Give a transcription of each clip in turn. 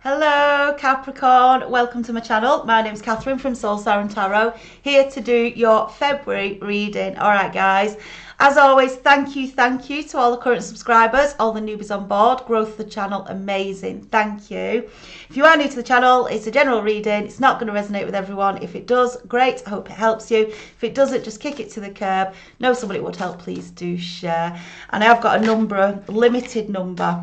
Hello Capricorn, welcome to my channel. My name's Catherine from Siren Tarot, here to do your February reading. Alright guys, as always, thank you to all the current subscribers, all the newbies on board. Growth of the channel, amazing, thank you. If you are new to the channel, it's a general reading. It's not going to resonate with everyone. If it does, great, I hope it helps you. If it doesn't, just kick it to the curb. Know somebody it would help, please do share. And I have got a limited number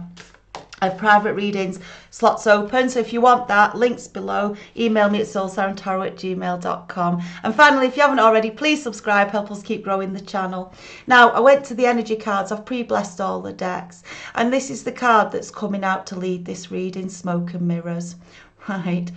of private readings slots open, so if you want that, links below. Email me at soulsirentarot@gmail.com. and finally, if you haven't already, please subscribe, help us keep growing the channel. Now, I went to the energy cards. I've pre-blessed all the decks, and this is the card that's coming out to lead this reading: Smoke and Mirrors. Right,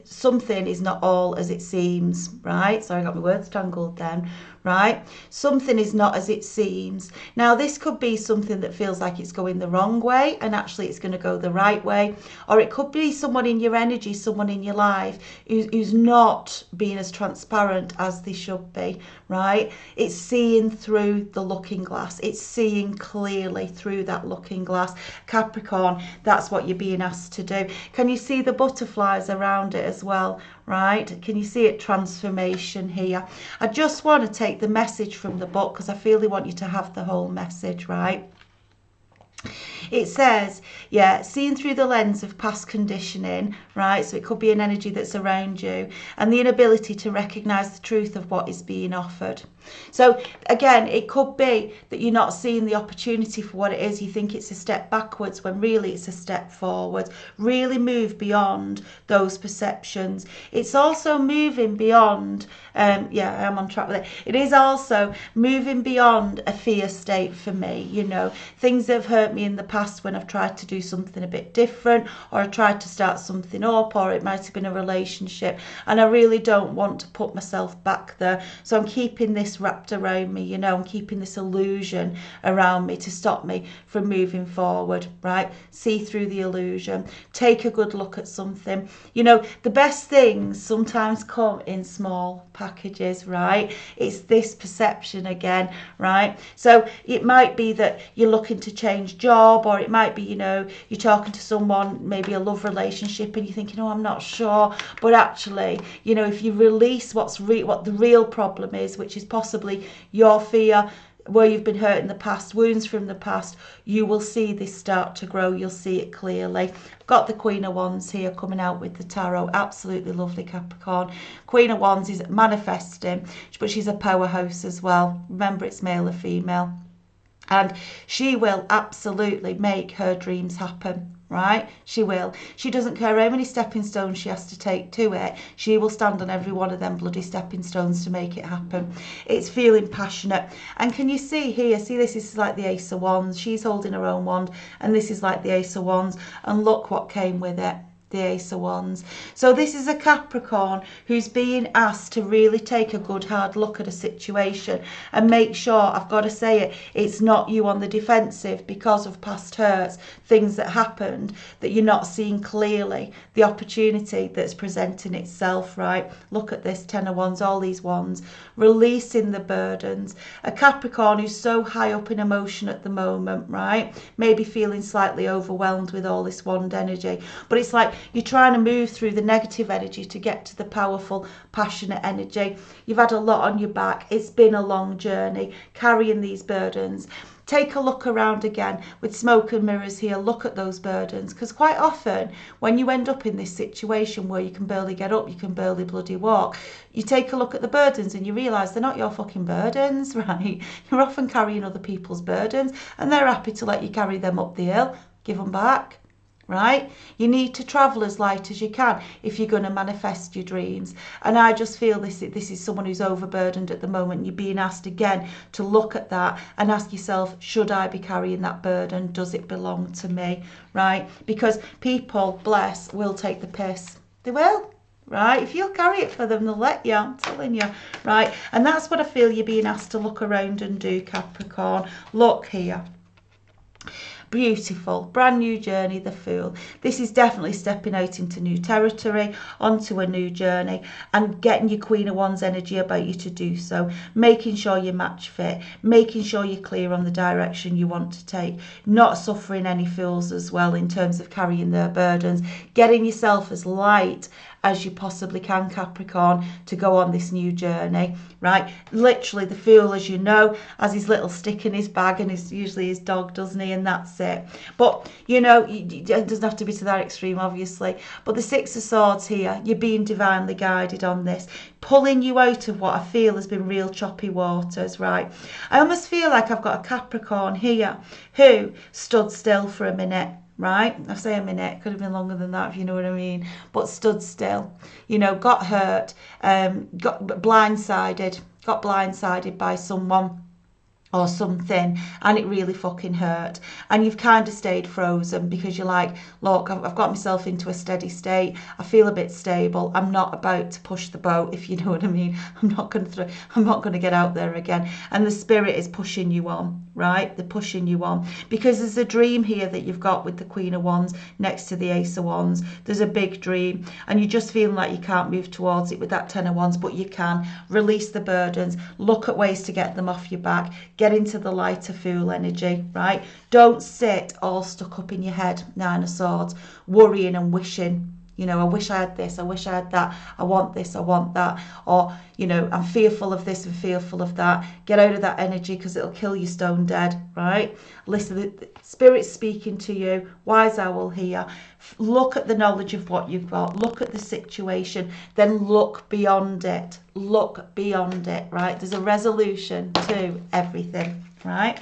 something is not all as it seems, right? Sorry, I got my words tangled then, right? Something is not as it seems. Now, this could be something that feels like it's going the wrong way and actually it's going to go the right way. Or it could be someone in your energy, someone in your life who's not being as transparent as they should be, right? It's seeing through the looking glass. It's seeing clearly through that looking glass. Capricorn, that's what you're being asked to do. Can you see the butterflies around it as well, right? Can you see it? Transformation here. I just want to take the message from the book because I feel they want you to have the whole message, right? It says, yeah, seeing through the lens of past conditioning, right? So it could be an energy that's around you, and the inability to recognize the truth of what is being offered. So again, it could be that you're not seeing the opportunity for what it is. You think it's a step backwards when really it's a step forward. Really move beyond those perceptions. It's also moving beyond, yeah, I am on track with it. It is also moving beyond a fear state for me, you know, things that have hurt me in the past when I've tried to do something a bit different, or I tried to start something up, or it might have been a relationship, and I really don't want to put myself back there. So I'm keeping this wrapped around me, you know, I'm keeping this illusion around me to stop me from moving forward, right? See through the illusion. Take a good look at something. You know, the best things sometimes come in small packages, right? It's this perception again, right? So it might be that you're looking to change job, or it might be, you know, you're talking to someone, maybe a love relationship, and you're thinking, oh, I'm not sure. But actually, you know, if you release what the real problem is, which is possibly your fear, where you've been hurt in the past, wounds from the past, you will see this start to grow. You'll see it clearly. Got the Queen of Wands here coming out with the tarot. Absolutely lovely, Capricorn. Queen of Wands is manifesting, but she's a powerhouse as well. Remember, it's male or female. And she will absolutely make her dreams happen, right? She will. She doesn't care how many stepping stones she has to take to it. She will stand on every one of them bloody stepping stones to make it happen. It's feeling passionate. And can you see here, see, this is like the Ace of Wands. She's holding her own wand, and this is like the Ace of Wands. And look what came with it. The Ace of Wands. So this is a Capricorn who's being asked to really take a good hard look at a situation and make sure, I've got to say it, it's not you on the defensive because of past hurts, things that happened, that you're not seeing clearly the opportunity that's presenting itself, right? Look at this, Ten of Wands, all these wands, releasing the burdens. A Capricorn who's so high up in emotion at the moment, right? Maybe feeling slightly overwhelmed with all this wand energy, but it's like you're trying to move through the negative energy to get to the powerful, passionate energy. You've had a lot on your back. It's been a long journey carrying these burdens. Take a look around again with Smoke and Mirrors here. Look at those burdens, because quite often when you end up in this situation where you can barely get up, you can barely bloody walk, you take a look at the burdens and you realise they're not your fucking burdens, right? You're often carrying other people's burdens, and they're happy to let you carry them up the hill. Give them back. Right? You need to travel as light as you can if you're going to manifest your dreams. And I just feel this is someone who's overburdened at the moment. You're being asked again to look at that and ask yourself, should I be carrying that burden? Does it belong to me? Right? Because people, bless, will take the piss. They will. Right? If you'll carry it for them, they'll let you. I'm telling you. Right? And that's what I feel you're being asked to look around and do, Capricorn. Look here. Beautiful, brand new journey, the Fool. This is definitely stepping out into new territory, onto a new journey, and getting your Queen of Wands energy about you to do so, making sure you're match fit, making sure you're clear on the direction you want to take, not suffering any fools as well in terms of carrying their burdens, getting yourself as light as you possibly can, Capricorn, to go on this new journey, right? Literally, the Fool, as you know, has his little stick in his bag, and it's usually his dog, doesn't he? And that's it. But, you know, it doesn't have to be to that extreme, obviously. But the Six of Swords here, you're being divinely guided on this, pulling you out of what I feel has been real choppy waters, right? I almost feel like I've got a Capricorn here who stood still for a minute. Right, I say a minute, could have been longer than that if you know what I mean, but stood still, you know, got hurt, got blindsided by someone or something, and it really fucking hurt, and you've kind of stayed frozen because you're like, look, I've got myself into a steady state, I feel a bit stable, I'm not about to push the boat, if you know what I mean. I'm not going to get out there again, and the Spirit is pushing you on, right? They're pushing you on, because there's a dream here that you've got with the Queen of Wands next to the Ace of Wands. There's a big dream, and you're just feeling like you can't move towards it with that Ten of Wands, but you can. Release the burdens, look at ways to get them off your back, get into the lighter Fool energy, right? Don't sit all stuck up in your head, Nine of Swords, worrying and wishing, you know, I wish I had this, I wish I had that, I want this, I want that, or, you know, I'm fearful of this and fearful of that. Get out of that energy, because it'll kill you stone dead, right? Listen, the Spirit's speaking to you, wise owl here. Look at the knowledge of what you've got, look at the situation, then look beyond it, right? There's a resolution to everything, right?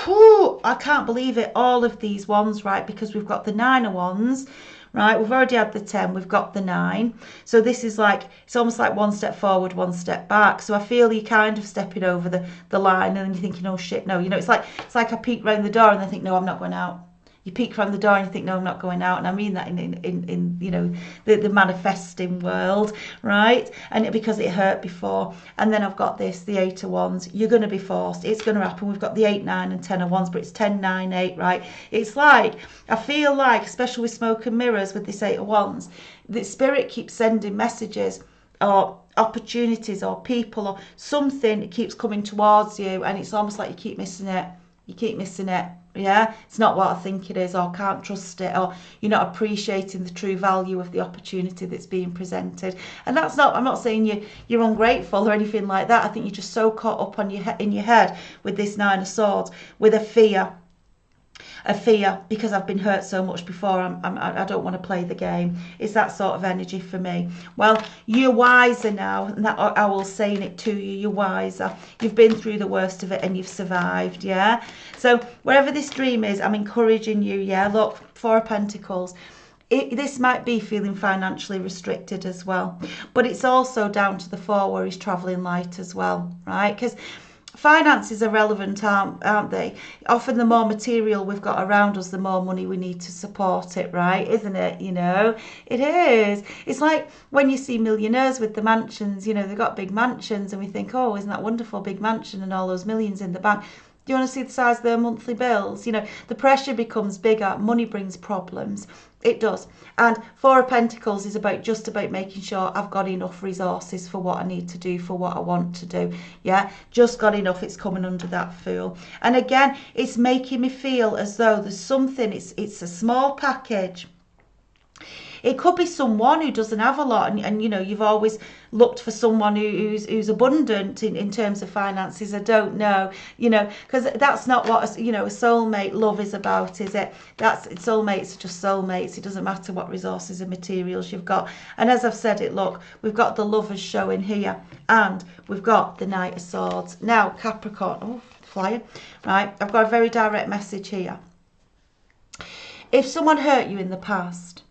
Whew, I can't believe it, all of these wands, right? Because we've got the Nine of Wands, right? We've already had the 10, we've got the 9. So this is like, it's almost like one step forward, one step back. So I feel you kind of stepping over the line, and then you're thinking, oh shit, no. You know, it's like I peek round the door and I think, no, I'm not going out. You peek around the door and you think, no, I'm not going out. And I mean that in you know, the manifesting world, right? And because it hurt before. And then I've got this, the Eight of Wands. You're going to be forced. It's going to happen. We've got the 8, 9 and 10 of Wands, but it's 10, 9, 8, right? It's like, I feel like, especially with Smoke and Mirrors with this 8 of Wands, the Spirit keeps sending messages or opportunities or people or something. It keeps coming towards you, and it's almost like you keep missing it. You keep missing it. Yeah, it's not what I think it is, or can't trust it, or you're not appreciating the true value of the opportunity that's being presented. And that's not, I'm not saying you're ungrateful or anything like that. I think you're just so caught up on in your head with this Nine of Swords, with a fear, because I've been hurt so much before. I don't want to play the game. It's that sort of energy for me. Well, you're wiser now, and that owl's saying it to you. You're wiser. You've been through the worst of it and you've survived. Yeah. So wherever this dream is, I'm encouraging you. Yeah. Look, Four of Pentacles. This might be feeling financially restricted as well, but it's also down to the Four where he's traveling light as well, right? Because finances are relevant, aren't they? Often the more material we've got around us, the more money we need to support it, right? Isn't it? You know, it is. It's like when you see millionaires with the mansions, you know, they've got big mansions, and we think, oh, isn't that wonderful, big mansion and all those millions in the bank. Do you want to see the size of their monthly bills? You know, the pressure becomes bigger. Money brings problems. It does. And Four of Pentacles is just about making sure I've got enough resources for what I need to do, for what I want to do. Yeah, just got enough. It's coming under that Fool. And again, it's making me feel as though there's something, it's a small package. It could be someone who doesn't have a lot, and you know, you've always looked for someone who's abundant in terms of finances. I don't know, you know, because that's not what, you know, a soulmate love is about, is it? Soulmates are just soulmates. It doesn't matter what resources and materials you've got. And as I've said it, look, we've got the Lovers showing here, and we've got the Knight of Swords. Now, Capricorn, oh, flying, right? I've got a very direct message here. If someone hurt you in the past,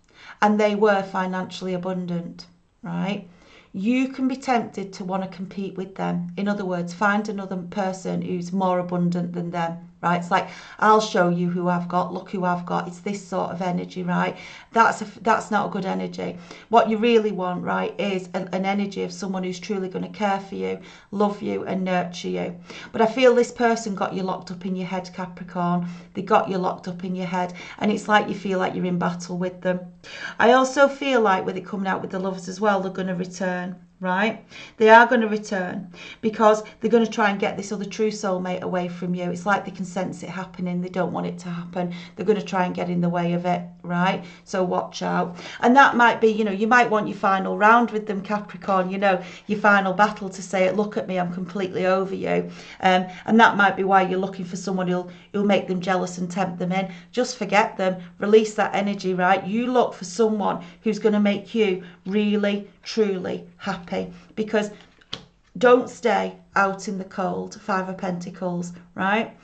and they were financially abundant, right? You can be tempted to want to compete with them. In other words, find another person who's more abundant than them, right? It's like, I'll show you who I've got, look who I've got. It's this sort of energy, right? That's not a good energy. What you really want, right, is an energy of someone who's truly going to care for you, love you and nurture you. But I feel this person got you locked up in your head, Capricorn. They got you locked up in your head, and it's like you feel like you're in battle with them. I also feel like with it coming out with the Lovers as well, they're going to return. Right? They are going to return because they're going to try and get this other true soulmate away from you. It's like they can sense it happening. They don't want it to happen. They're going to try and get in the way of it, right? So watch out. And that might be, you know, you might want your final round with them, Capricorn, you know, your final battle to say, look at me, I'm completely over you. And that might be why you're looking for someone who'll make them jealous and tempt them in. Just forget them. Release that energy, right? You look for someone who's going to make you really, truly happy, because don't stay out in the cold. Five of Pentacles, right?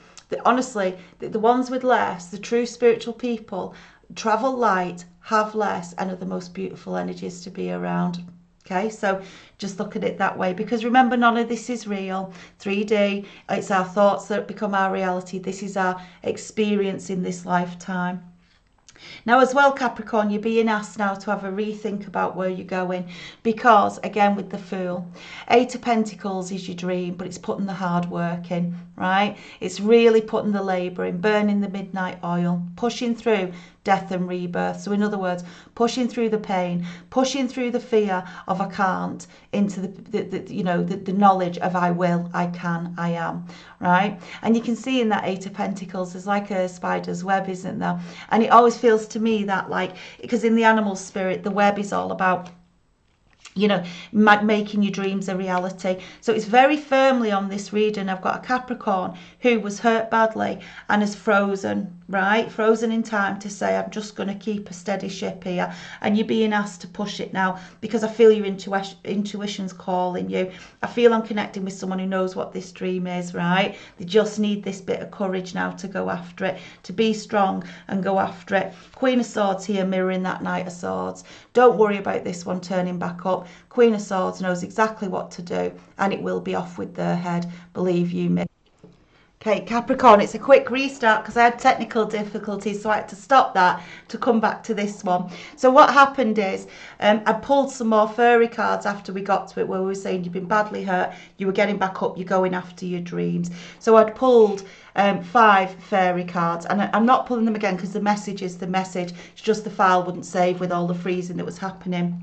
Honestly, the ones with less, the true spiritual people, travel light, have less, and are the most beautiful energies to be around. Okay, so just look at it that way, because remember, none of this is real. 3D, it's our thoughts that become our reality. This is our experience in this lifetime. Now as well, Capricorn, you're being asked now to have a rethink about where you're going, because again with the Fool, 8 of Pentacles is your dream, but it's putting the hard work in, right? It's really putting the labour in, burning the midnight oil, pushing through death and rebirth. So in other words, pushing through the pain, pushing through the fear of I can't, into the knowledge of I will, I can, I am, right? And you can see in that 8 of Pentacles, there's like a spider's web, isn't there? And it always feels to me that, like, because in the animal spirit, the web is all about, you know, making your dreams a reality. So it's very firmly on this reading. I've got a Capricorn who was hurt badly and is frozen, right? Frozen in time to say, I'm just going to keep a steady ship here. And you're being asked to push it now, because I feel your intuition's calling you. I feel I'm connecting with someone who knows what this dream is, right? They just need this bit of courage now to go after it, to be strong and go after it. Queen of Swords here mirroring that Knight of Swords. Don't worry about this one turning back up. Queen of Swords knows exactly what to do, and it will be off with their head, believe you me. Okay, Capricorn, it's a quick restart because I had technical difficulties, so I had to stop that to come back to this one. So what happened is I pulled some more fairy cards after we got to it, where we were saying you've been badly hurt, you were getting back up, you're going after your dreams. So I'd pulled 5 fairy cards, and I'm not pulling them again because the message is the message. It's just the file wouldn't save with all the freezing that was happening.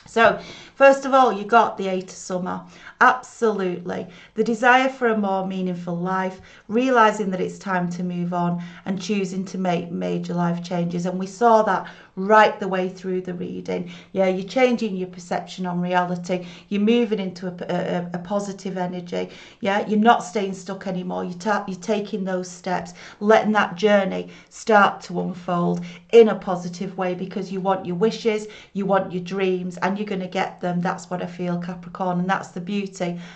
So, first of all, you got the 8 of Summer. Absolutely. The desire for a more meaningful life, realising that it's time to move on and choosing to make major life changes. And we saw that right the way through the reading. Yeah, you're changing your perception on reality. You're moving into a positive energy. Yeah, you're not staying stuck anymore. You're taking those steps, letting that journey start to unfold in a positive way, because you want your wishes, you want your dreams, and you're going to get them. That's what I feel, Capricorn, and that's the beauty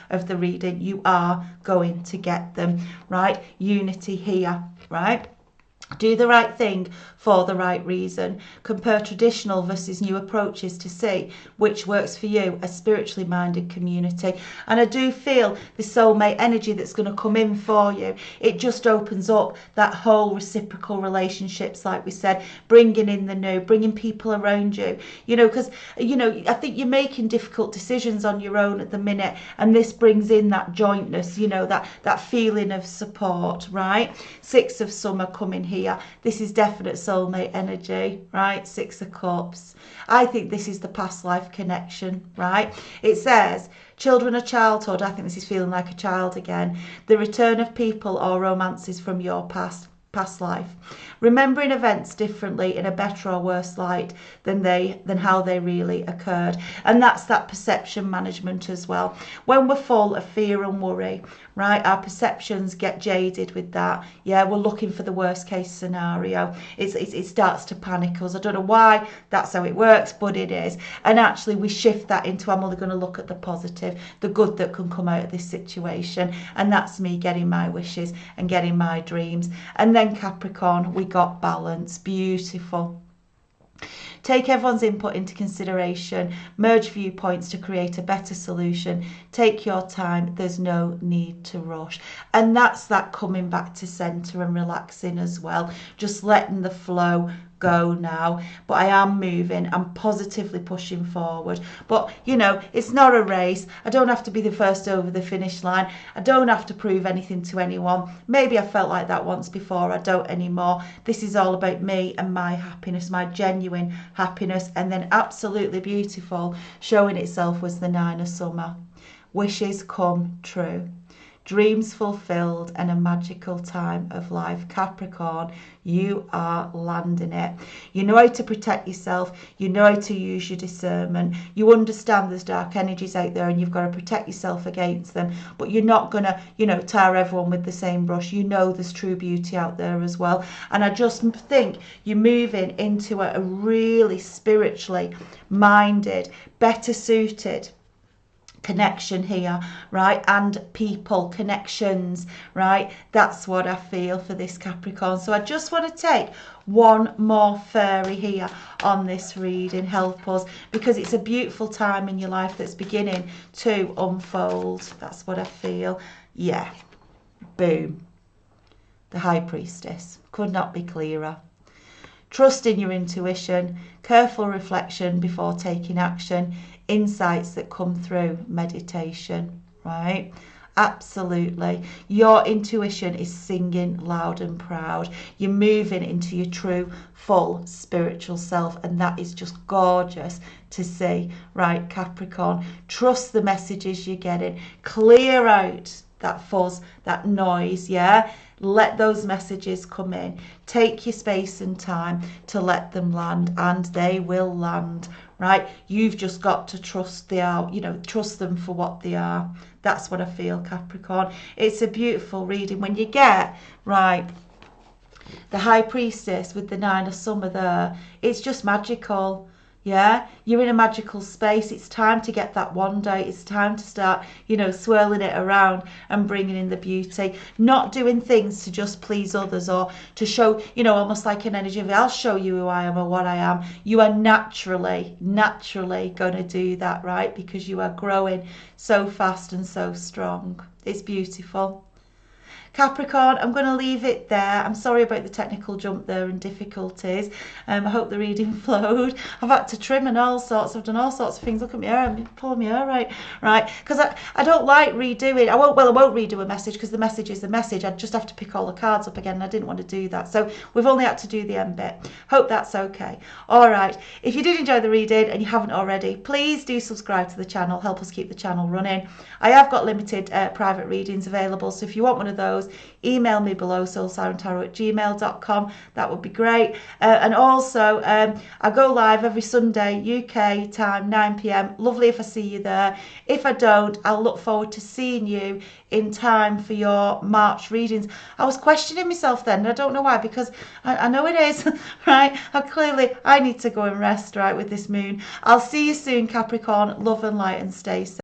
of the reading. You are going to get them, right? Unity here, right? Do the right thing for the right reason. Compare traditional versus new approaches to see which works for you, a spiritually minded community. And I do feel the soulmate energy that's going to come in for you. It just opens up that whole reciprocal relationships, like we said, bringing in the new, bringing people around you. You know, because, you know, I think you're making difficult decisions on your own at the minute, and this brings in that jointness, you know, that feeling of support, right? 6 of Summer coming here. This is definite soulmate energy, right? 6 of Cups. I think this is the past life connection, right? It says children of childhood. I think this is feeling like a child again. The return of people or romances from your past life, remembering events differently in a better or worse light than how they really occurred. And that's that perception management as well. When we're full of fear and worry, right, our perceptions get jaded with that. Yeah, we're looking for the worst case scenario. It starts to panic us. I don't know why that's how it works, but it is. And actually we shift that into, I'm only going to look at the positive, the good that can come out of this situation. And that's me getting my wishes and getting my dreams. And then Capricorn, we got balance. Beautiful. Take everyone's input into consideration. Merge viewpoints to create a better solution. Take your time. There's no need to rush. And that's that coming back to centre and relaxing as well. Just letting the flow go now. But I am moving. I'm positively pushing forward. But, you know, it's not a race. I don't have to be the first over the finish line. I don't have to prove anything to anyone. Maybe I felt like that once before. I don't anymore. This is all about me and my happiness, my genuine happiness. And then absolutely beautiful, showing itself, was the Nine of Summer. Wishes come true. Dreams fulfilled and a magical time of life. Capricorn, you are landing it. You know how to protect yourself. You know how to use your discernment. You understand there's dark energies out there and you've got to protect yourself against them. But you're not going to, you know, tar everyone with the same brush. You know there's true beauty out there as well. And I just think you're moving into a really spiritually minded, better suited connection here, right? And people, connections, right? That's what I feel for this Capricorn. So I just want to take one more fairy here on this reading. Help us, because it's a beautiful time in your life that's beginning to unfold. That's what I feel. Yeah. Boom. The High Priestess. Could not be clearer. Trust in your intuition, careful reflection before taking action, insights that come through meditation, right? Absolutely. Your intuition is singing loud and proud. You're moving into your true, full spiritual self, and that is just gorgeous to see, right, Capricorn? Trust the messages you're getting. Clear out that fuzz, that noise, yeah? Let those messages come in. Take your space and time to let them land, and they will land, right? You've just got to trust trust them for what they are. That's what I feel, Capricorn. It's a beautiful reading when you get, right, the High Priestess with the Nine of Summer there. It's just magical. Yeah, you're in a magical space. It's time to get that wand out. It's time to start, you know, swirling it around and bringing in the beauty. Not doing things to just please others or to show, you know, almost like an energy of, I'll show you who I am or what I am. You are naturally going to do that, right? Because you are growing so fast and so strong. It's beautiful. Capricorn, I'm going to leave it there. I'm sorry about the technical jump there and difficulties. I hope the reading flowed. I've had to trim and all sorts. I've done all sorts of things. Look at my hair. I'm pulling my hair right. Because I don't like redoing. I won't redo a message because the message is the message. I'd just have to pick all the cards up again and I didn't want to do that. So we've only had to do the end bit. Hope that's okay. All right. If you did enjoy the reading and you haven't already, please do subscribe to the channel. Help us keep the channel running. I have got limited private readings available. So if you want one of those, email me below, soulsirentarot@gmail.com. That would be great. And also, I go live every Sunday, UK time, 9 p.m. Lovely if I see you there. If I don't, I'll look forward to seeing you in time for your March readings. I was questioning myself then. I don't know why, because I know it is, right? I need to go and rest, right, with this moon. I'll see you soon, Capricorn. Love and light and stay safe.